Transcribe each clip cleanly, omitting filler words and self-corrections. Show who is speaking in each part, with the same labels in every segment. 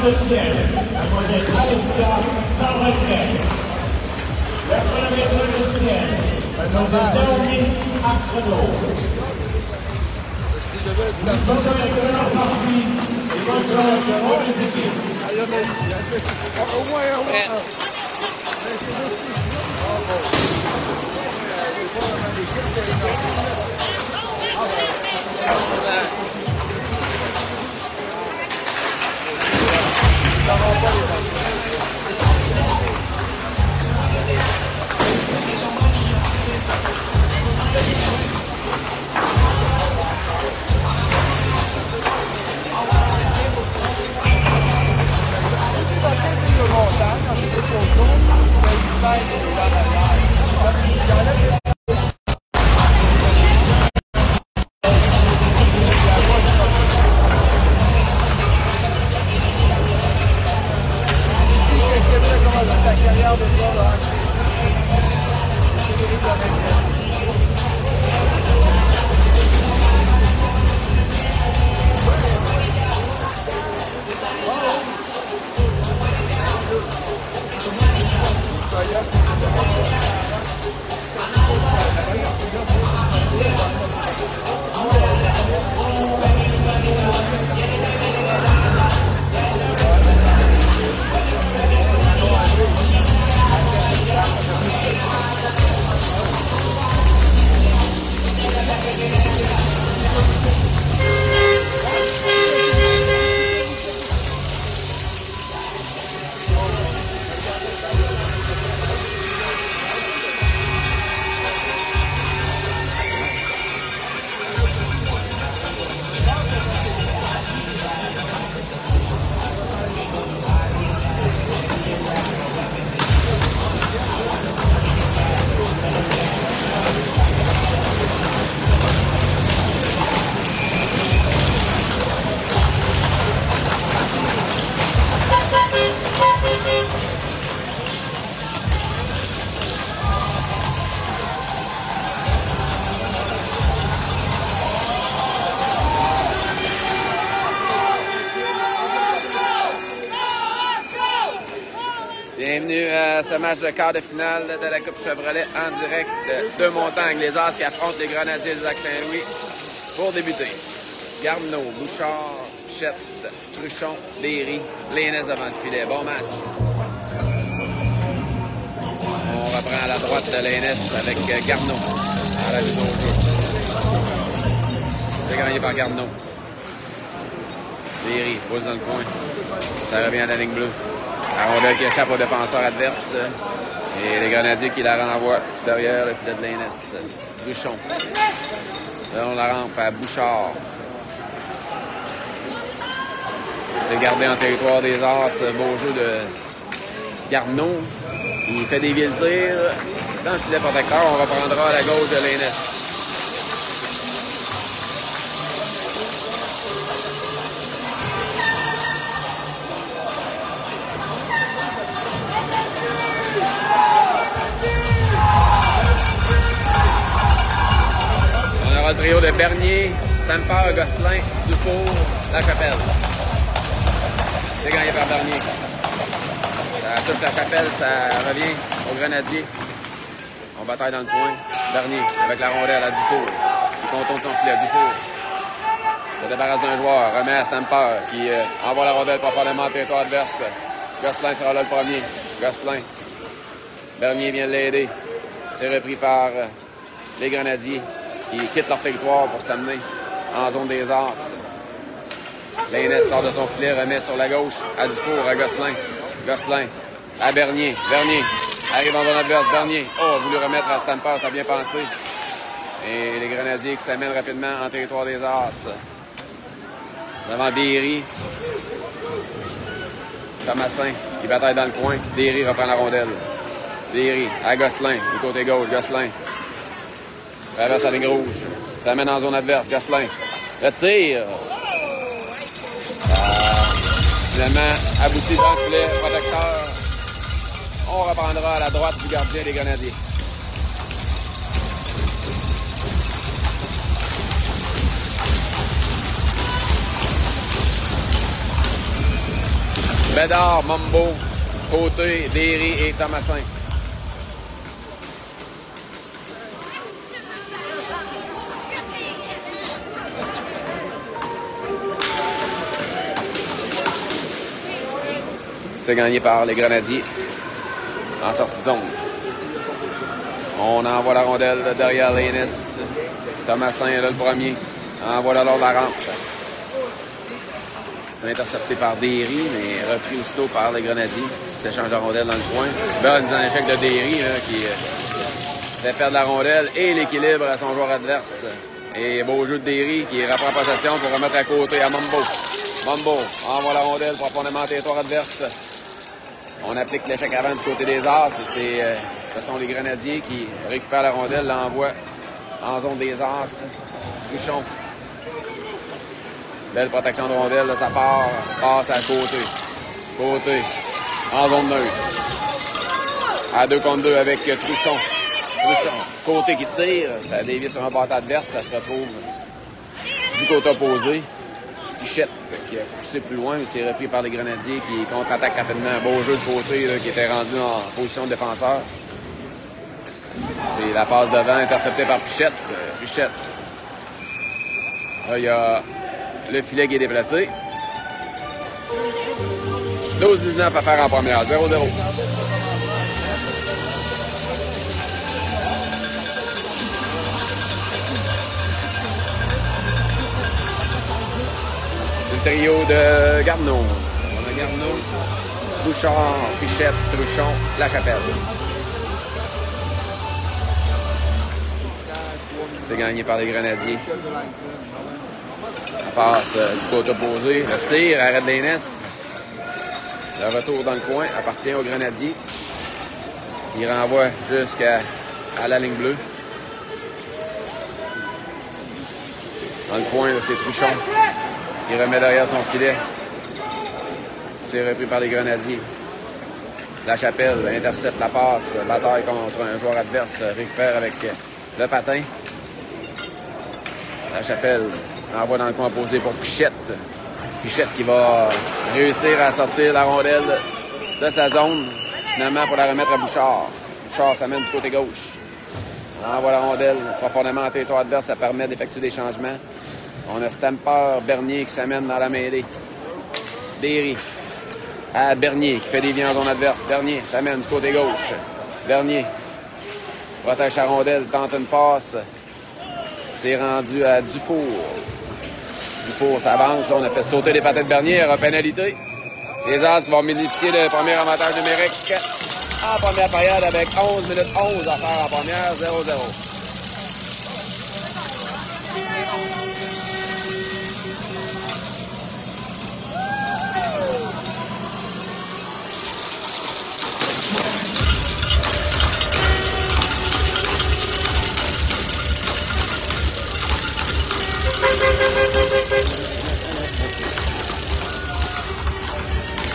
Speaker 1: Mademoiselle Alexia Salvatore. La première politicienne, Mademoiselle Naomi Axonneau. Nous sommes dans la première partie et bonne chance pour les équipes.
Speaker 2: Bienvenue à ce match de quart de finale de la Coupe Chevrolet en direct de Montagne. Les As qui affrontent les Grenadiers du Lac-Saint-Louis pour débuter. Garneau, Bouchard, Pichette, Truchon, Léry, Lénès devant le filet. Bon match. On reprend à la droite de Lénès avec Garneau à la mise au jeu. C'est gagné par Garneau. Léry pose dans le coin. Ça revient à la ligne bleue. La rondelle qui échappe au défenseur adverse. Et les Grenadiers qui la renvoient derrière le filet de Lénès. Truchon. Là, on la rampe à Bouchard. C'est gardé en territoire des As. Beau jeu de Garneau. Il fait dévier le tir. Dans le filet protecteur, on reprendra à la gauche de Lénès. Le trio de Bernier, Stamper, Gosselin, Dufour, Lachapelle. C'est gagné par Bernier. Ça touche Lachapelle, ça revient au Grenadier. On bataille dans le coin. Bernier avec la rondelle à Dufour. Il contourne son filet. Dufour se débarrasse d'un joueur, remet à Stamper qui envoie la rondelle profondément au territoire adverse. Gosselin sera là le premier. Gosselin. Bernier vient l'aider. C'est repris par les Grenadiers. Qui quittent leur territoire pour s'amener en zone des As. Lénès sort de son filet, remet sur la gauche à Dufour, à Gosselin. Gosselin à Bernier. Bernier arrive en zone adverse. Bernier a voulu remettre à Stamper, ça a bien pensé. Et les Grenadiers qui s'amènent rapidement en territoire des As. Devant Berry. Thomasin qui bataille dans le coin. Derry reprend la rondelle. Derry à Gosselin, du côté gauche. Gosselin traverse la ligne rouge. Ça mène en zone adverse. Gosselin. Le tir. Finalement, abouti dans le filet. Protecteur. On reprendra à la droite du gardien des Grenadiers. Bédard, Mambo, Côté, Derry et Thomasin. C'est gagné par les Grenadiers en sortie de zone. On envoie la rondelle derrière Lénis. Thomasin est là le premier. Envoie alors la rampe. C'est intercepté par Derry, mais repris aussitôt par les Grenadiers. Il s'échange la rondelle dans le coin. Bonne mise en échec de Derry qui fait perdre la rondelle et l'équilibre à son joueur adverse. Et beau jeu de Derry qui reprend possession pour remettre à côté à Mambo. Mambo envoie la rondelle profondément au territoire adverse. On applique l'échec avant du côté des As. Ce sont les Grenadiers qui récupèrent la rondelle, l'envoient en zone des As. Truchon. Belle protection de rondelle, là, ça part, passe à côté. Côté, en zone neutre. À 2 contre 2 avec Truchon. Truchon, côté qui tire, ça dévie sur un bâton adverse, ça se retrouve du côté opposé. Pichette qui a poussé plus loin, mais c'est repris par les Grenadiers qui contre-attaquent rapidement. Un beau jeu de côté là, qui était rendu en position de défenseur. C'est la passe devant interceptée par Pichette. Pichette. Là, il y a le filet qui est déplacé. 12-19 à faire en première. 0-0. Le trio de Garneau. On a Garneau, Bouchard, Pichette, Truchon, Lachapelle. C'est gagné par les Grenadiers. On passe du côté opposé. Le tir, arrête Lénis. Le retour dans le coin appartient aux Grenadiers. Il renvoie jusqu'à la ligne bleue. Dans le coin, c'est Truchon. Il remet derrière son filet. C'est repris par les Grenadiers. Lachapelle intercepte la passe. Bataille contre un joueur adverse. Récupère avec le patin. Lachapelle envoie dans le coin opposé pour Pichette. Pichette qui va réussir à sortir la rondelle de sa zone. Finalement, pour la remettre à Bouchard. Bouchard s'amène du côté gauche. On envoie la rondelle profondément en territoire adverse. Ça permet d'effectuer des changements. On a Stamper, Bernier qui s'amène dans la mêlée. Derry à Bernier qui fait des liens en zone adverse. Bernier s'amène du côté gauche. Bernier protège sa rondelle, tente une passe. C'est rendu à Dufour. Dufour s'avance. On a fait sauter les patins de Bernier. Il y aura pénalité. Les As qui vont bénéficier du premier avantage numérique en première période avec 11 minutes 11 à faire en première. 0-0.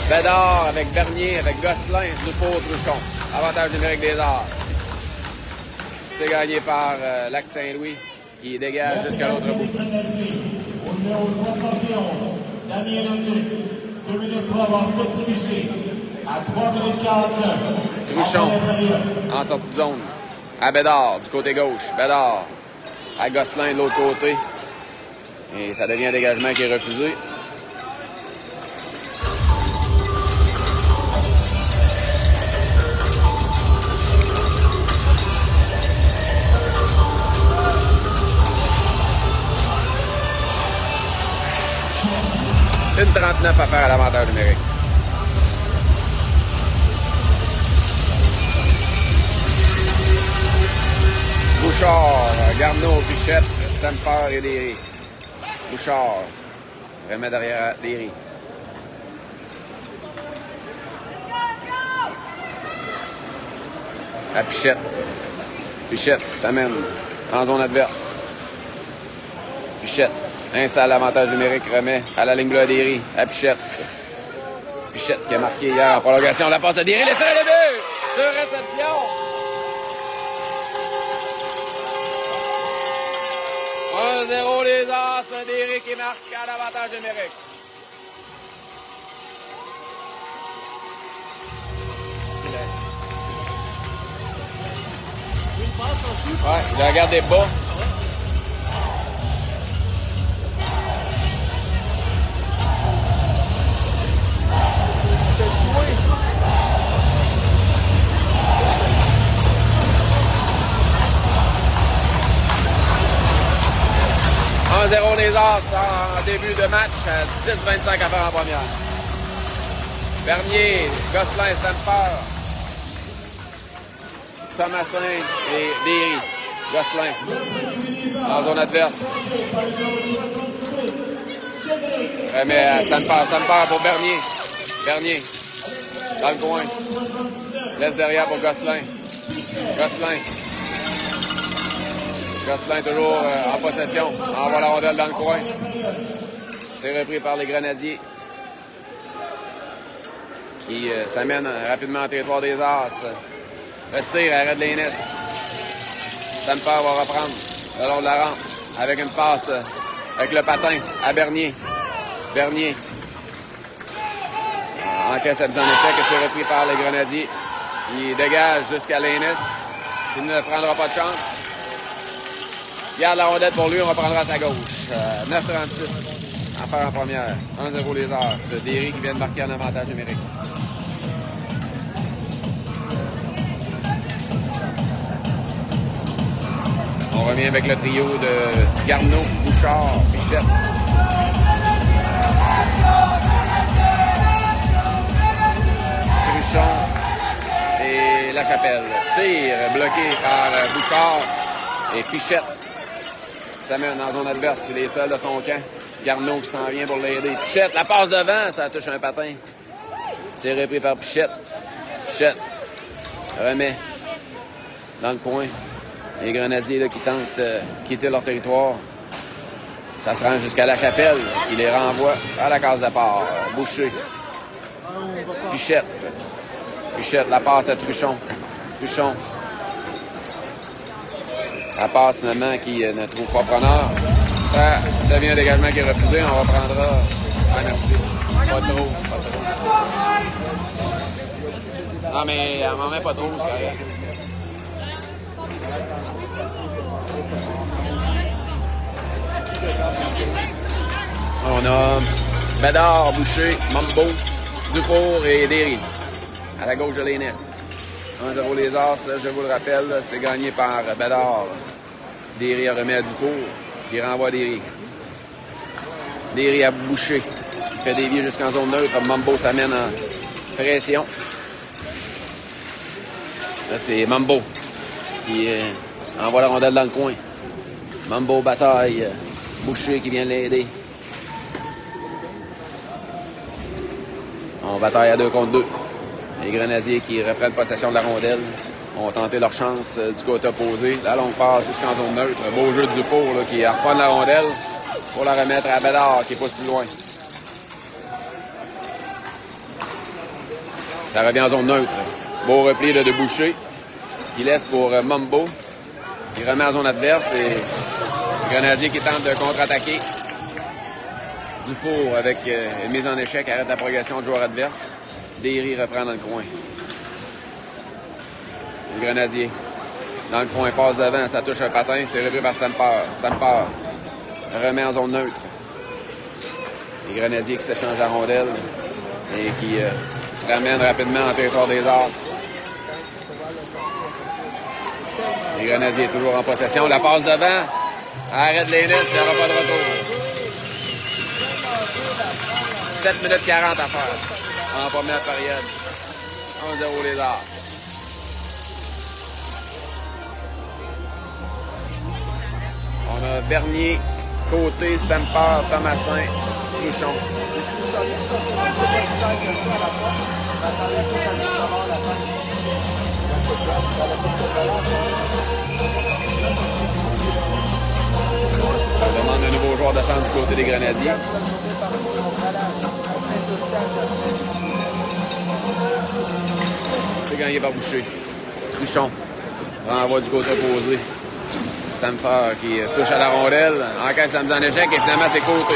Speaker 2: Bédard avec Bernier, avec Gosselin, Dufour, Truchon. Avantage numérique des As. C'est gagné par Lac Saint-Louis qui dégage jusqu'à l'autre bout.
Speaker 1: Au numéro 71, Damien Leduc, 2 minutes pour avoir fait trébucher. À 3 minutes 49.
Speaker 2: Truchon en sortie de zone. À Bédard du côté gauche. Bédard à Gosselin de l'autre côté. Et ça devient un dégagement qui est refusé. Une 39 à faire à l'avantage numérique. Bouchard, Garneau, Pichette, Stamper et Derry. Bouchard remet derrière Derry. à Pichette. Pichette s'amène en zone adverse. Pichette installe l'avantage numérique, remet à la ligne bleue à Derry, à Pichette. Pichette qui a marqué hier en prolongation. La passe à Derry, l'essai de but! Sur réception! 1-0 les As, Derry qui marque à l'avantage numérique. Ouais, il a regardé bas. « 1-0 les As en début de match, 10-25 à faire en première. Bernier, Gosselin, Stamper, Thomasin et Derry. Gosselin en zone adverse. Remet à Stamper pour Bernier. Bernier dans le coin. Laisse derrière pour Gosselin. Gosselin toujours en possession. Envoie la rondelle dans le coin. C'est repris par les Grenadiers. Qui s'amène rapidement en territoire des As. Retire, arrête les Nes. Stamper va reprendre le long de la rampe avec une passe avec le patin à Bernier. Bernier encaisse sa mise en échec et c'est repris par les Grenadiers. Il dégage jusqu'à Lénis. Il ne prendra pas de chance. Il garde la rondelle pour lui, on reprendra à sa gauche. 9-36 à faire en première. 1-0 les As. Derry qui vient de marquer un avantage numérique. On revient avec le trio de Garneau, Bouchard, Pichette. Truchon et Lachapelle. Tir bloqué par Bouchard et Pichette. S'amène en zone adverse, il est seul de son camp. Garneau qui s'en vient pour l'aider. Pichette, la passe devant, ça touche un patin. C'est repris par Pichette. Pichette remet dans le coin. Les Grenadiers là, qui tentent de quitter leur territoire. Ça se rend jusqu'à Lachapelle, qui les renvoie à la case de départ. Boucher. Pichette. Pichette, la passe à Truchon. Truchon. La passe finalement qui ne trouve pas preneur. Ça devient un dégagement qui est refusé. On reprendra. Ah, merci. Pas trop. Non, mais elle m'en met pas trop, c'est correct. On a Bédard, Boucher, Mambo, Dufour et Derry. À la gauche de Lénis. 1-0 les As, je vous le rappelle, c'est gagné par Bédard. Derry remet à Dufour, qui renvoie Derry. Derry à Boucher, qui fait dévier jusqu'en zone neutre. Mambo s'amène en pression. Là, c'est Mambo qui envoie la rondelle dans le coin. Mambo bataille. Boucher qui vient l'aider. On bataille à 2 contre 2. Les Grenadiers qui reprennent possession de la rondelle ont tenté leur chance du côté opposé. La longue passe jusqu'en zone neutre. Beau jeu de Dufour là, qui reprend la rondelle pour la remettre à Bédard qui pousse plus loin. Ça revient en zone neutre. Beau repli là, de Boucher qui laisse pour Mambo. Il remet en zone adverse et les Grenadiers qui tentent de contre-attaquer. Dufour avec une mise en échec arrête la progression du joueur adverse. Derry reprend dans le coin. Les Grenadiers dans le coin, passe devant, ça touche un patin, c'est repris par Stamper. Stamper remet en zone neutre. Les Grenadiers qui s'échangent la rondelle et qui se ramènent rapidement en territoire des As. Les Grenadiers toujours en possession. La passe devant. Arrête les Nes, il n'y aura pas de retour. 7 minutes 40 à faire en première période. 1-0 les As. On a Bernier, Côté, Stamper, Thomasin, Truchon. On demande un nouveau joueur de centre du côté des Grenadiers. C'est gagné par Boucher. Truchon renvoie du côté opposé. Stamford qui se touche à la rondelle. Encaisse la mise en échec et finalement c'est Côté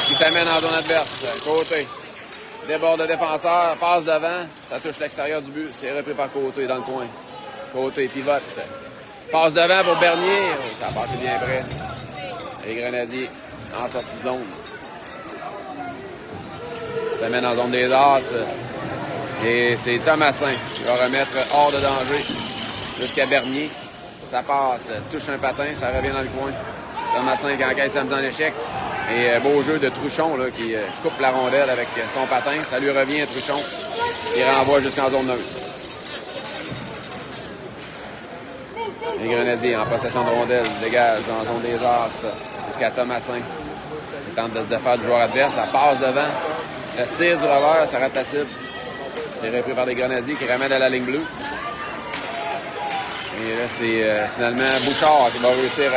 Speaker 2: qui s'amène en zone adverse. Côté déborde le défenseur, passe devant. Ça touche l'extérieur du but. C'est repris par Côté dans le coin. Côté pivote. Passe devant pour Bernier. Ça a passé bien près. Les Grenadiers en sortie de zone. S'amène en zone des As. Et c'est Thomasin qui va remettre hors de danger jusqu'à Bernier. Ça passe, touche un patin, ça revient dans le coin. Thomasin qui encaisse sa mise en échec. Et beau jeu de Truchon là, qui coupe la rondelle avec son patin. Ça lui revient, Truchon. Il renvoie jusqu'en zone neutre. Les Grenadiers en possession de rondelle dégagent dans la zone des As jusqu'à Thomasin. Il tente de se défaire du joueur adverse. La passe devant. Le tir du revers, ça rate la cible. C'est repris par les Grenadiers qui ramènent à la ligne bleue. Et là, c'est finalement Bouchard qui va réussir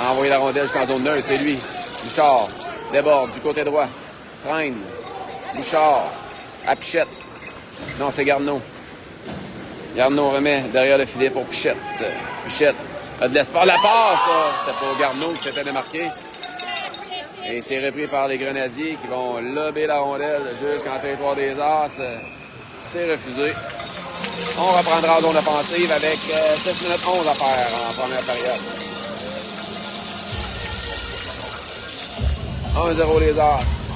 Speaker 2: à envoyer la rondelle jusqu'en zone neutre. C'est lui. Bouchard déborde du côté droit. Freine. Bouchard à Pichette. Non, c'est Garneau. Garneau remet derrière le filet pour Pichette. Pichette a de l'espoir. La passe, c'était pour Garneau qui s'était démarqué. Et c'est repris par les Grenadiers qui vont lober la rondelle jusqu'en territoire des As. C'est refusé. On reprendra en zone offensive avec 7 minutes 11 à faire en première période. 1-0 les As.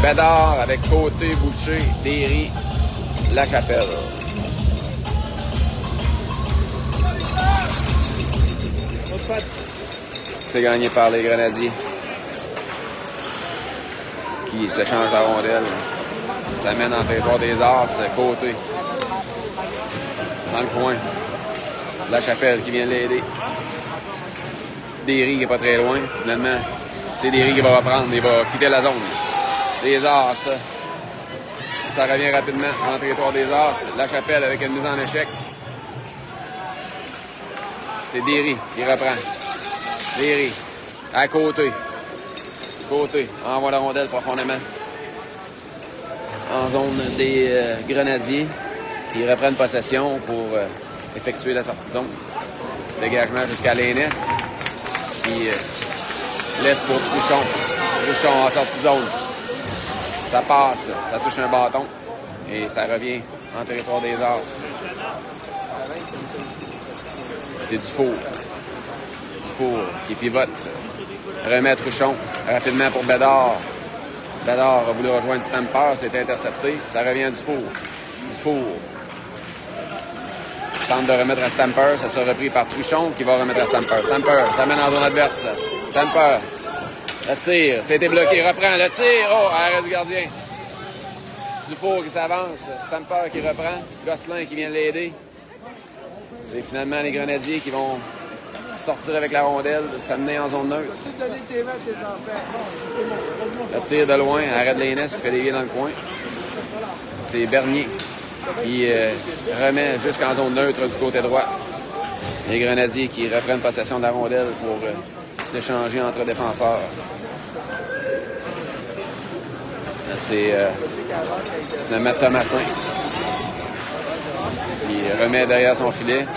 Speaker 2: Bédard avec Côté, Boucher, Derry, Lachapelle. C'est gagné par les Grenadiers qui s'échangent la rondelle. Ça mène en territoire des As, Côté. Dans le coin. Lachapelle qui vient l'aider. Derry qui n'est pas très loin. Finalement, c'est Derry qui va reprendre. Il va quitter la zone. Des As. Ça revient rapidement en territoire des As. Lachapelle avec une mise en échec. C'est Derry qui reprend. Derry à Côté. Côté envoie la rondelle profondément en zone des Grenadiers qui reprennent possession pour effectuer la sortie de zone. Dégagement jusqu'à Lénès qui laisse pour Truchon. Truchon en sortie de zone. Ça passe, ça touche un bâton et ça revient en territoire des As. C'est Dufour. Dufour qui pivote. Remet Truchon rapidement pour Bédard. Bédard a voulu rejoindre Stamper, c'est intercepté. Ça revient à Dufour. Dufour tente de remettre à Stamper. Ça sera repris par Truchon qui va remettre à Stamper. Stamper, ça mène en zone adverse. Stamper, le tir, c'était bloqué. Reprend le tir. Oh, arrêt du gardien. Dufour qui s'avance. Stamper qui reprend. Gosselin qui vient l'aider. C'est finalement les Grenadiers qui vont sortir avec la rondelle, s'amener en zone neutre. Le tir de loin, arrêt de Lénès qui fait dévier dans le coin. C'est Bernier qui remet jusqu'en zone neutre du côté droit. Les Grenadiers qui reprennent possession de la rondelle pour s'échanger entre défenseurs. C'est finalement Thomasin qui remet derrière son filet.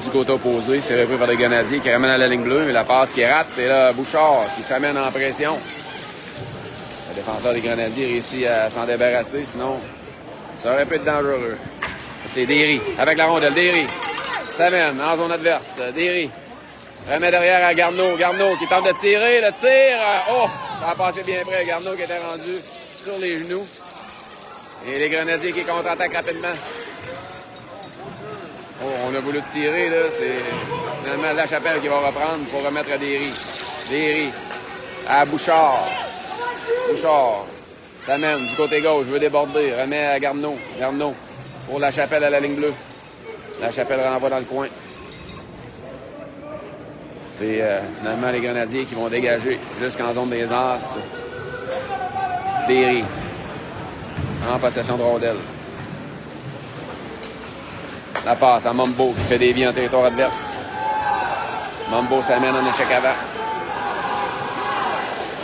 Speaker 2: Du côté opposé, c'est repris par les Grenadiers qui ramène à la ligne bleue, mais la passe qui rate, et là, Bouchard qui s'amène en pression. Le défenseur des Grenadiers réussit à s'en débarrasser, sinon ça aurait pu être dangereux. C'est Derry, avec la rondelle, Derry s'amène en zone adverse, Derry remet derrière à Garneau, Garneau qui tente de tirer, le tir, oh, ça a passé bien près, Garneau qui était rendu sur les genoux. Et les Grenadiers qui contre-attaquent rapidement. Oh, on a voulu tirer, là. C'est finalement Lachapelle qui va reprendre pour remettre à Derry. Derry à Bouchard. Bouchard s'amène du côté gauche, veut déborder. Remet à Garneau. Garneau pour Lachapelle à la ligne bleue. Lachapelle renvoie dans le coin. C'est finalement les Grenadiers qui vont dégager jusqu'en zone des As. Derry en possession de rondelle. La passe à Mumbo qui fait des vies en territoire adverse. Mumbo s'amène en échec avant.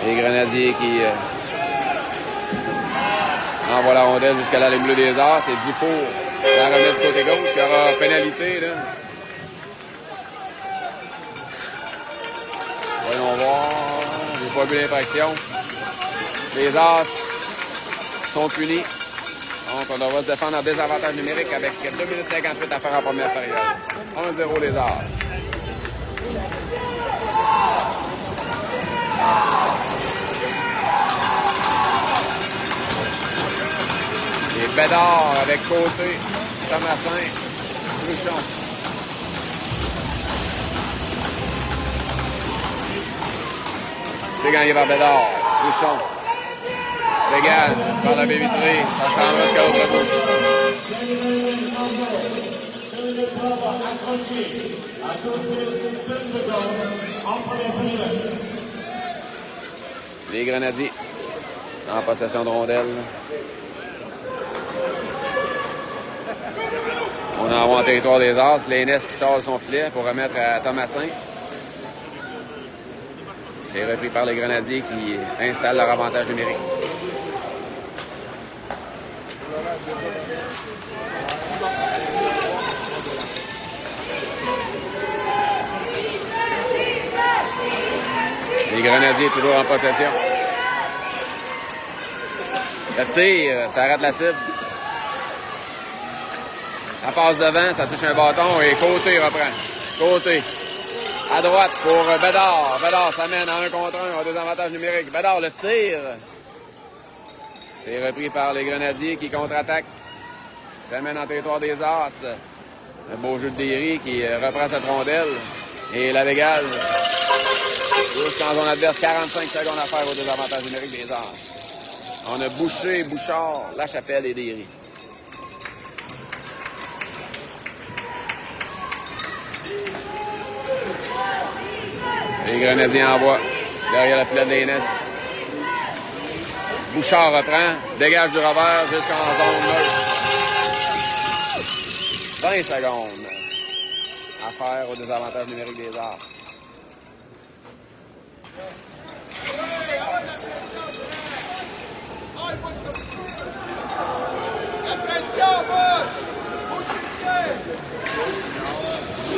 Speaker 2: Les Grenadiers qui envoient la rondelle jusqu'à la ligne bleue des As. C'est Dufour qui la remet du côté gauche. Il y aura pénalité, là. Voyons voir. J'ai pas vu l'infraction. Les As sont punis. Donc, on devra se défendre en désavantage numérique avec 2 minutes 58 à faire en première période. 1-0 les As. Et Bédard avec Côté, Thomasin, Truchon. C'est gagné par Bédard, Truchon. Légal, par la baie vitrée, ça s'en va jusqu'à l'autre bout. Les Grenadiers en possession de rondelle. On envoie en territoire des As. L'Aînesse qui sort son filet pour remettre à Thomasin. C'est repris par les Grenadiers qui installent leur avantage numérique. Les Grenadiers toujours en possession. Le tir, ça rate la cible. La passe devant, ça touche un bâton et Côté reprend. Côté. À droite pour Bédard. Bédard s'amène en 1 contre 1, en désavantage numérique. Bédard le tire. C'est repris par les Grenadiers qui contre-attaquent. S'amène en territoire des As. Un beau jeu de Derry qui reprend cette rondelle et la dégage. Jusqu'en zone adverse, 45 secondes à faire au désavantage numérique des As. On a Boucher, Bouchard, Lachapelle et Derry. Les Grenadiens envoient derrière la filet de l'Aînesse. Bouchard reprend, dégage du revers jusqu'en zone neutre. 20 secondes à faire au désavantage numérique des As.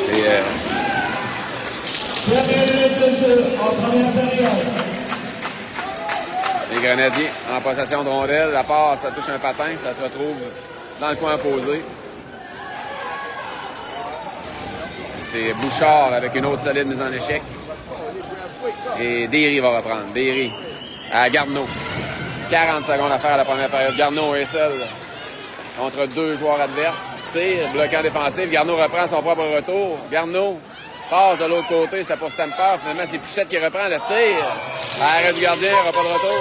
Speaker 2: C'est les Grenadiers en possession de rondelle. La passe, ça touche un patin, ça se retrouve dans le coin opposé. C'est Bouchard avec une autre solide mise en échec. Et Derry va reprendre. Derry à Garneau. 40 secondes à faire à la première période. Garneau est seul contre 2 joueurs adverses. Tire, bloquant défensif. Garneau reprend son propre retour. Garneau passe de l'autre côté. C'était pour Stamper. Finalement, c'est Pichette qui reprend le tir. Arrêt du gardien, il n'y aura pas de retour.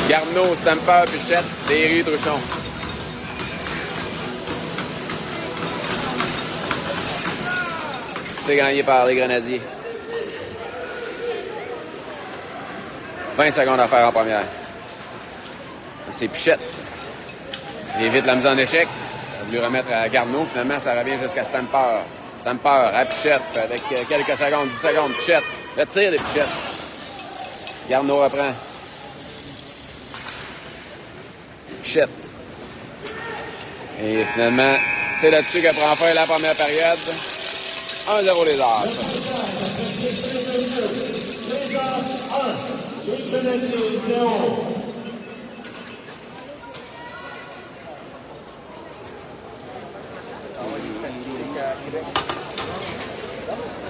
Speaker 2: Garneau, Stamper, Pichette, Derry, Truchon. C'est gagné par les Grenadiers. 20 secondes à faire en première. C'est Pichette. Il évite la mise en échec. Il va lui remettre à Garneau. Finalement, ça revient jusqu'à Stamper. Stamper à Pichette avec quelques secondes, 10 secondes. Pichette. Le tir de Pichette. Garneau reprend. Pichette. Et finalement, c'est là-dessus que prend fin la première période. 1-0 les As.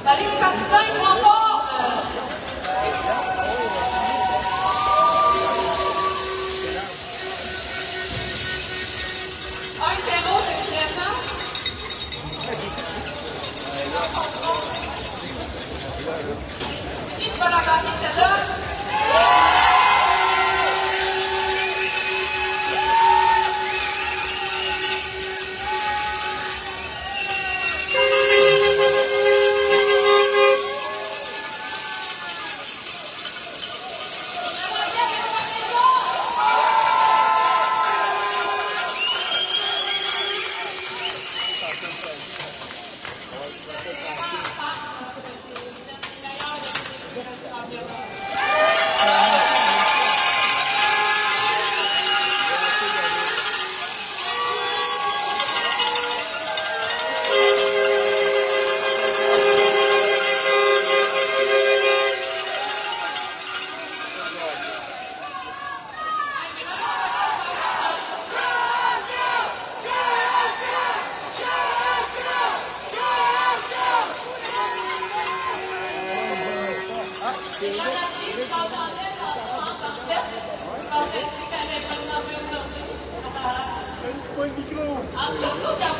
Speaker 3: Salut les partisans, grand fort! Un 0 c'est vraiment. pas la gagner celle-là? En tout cas,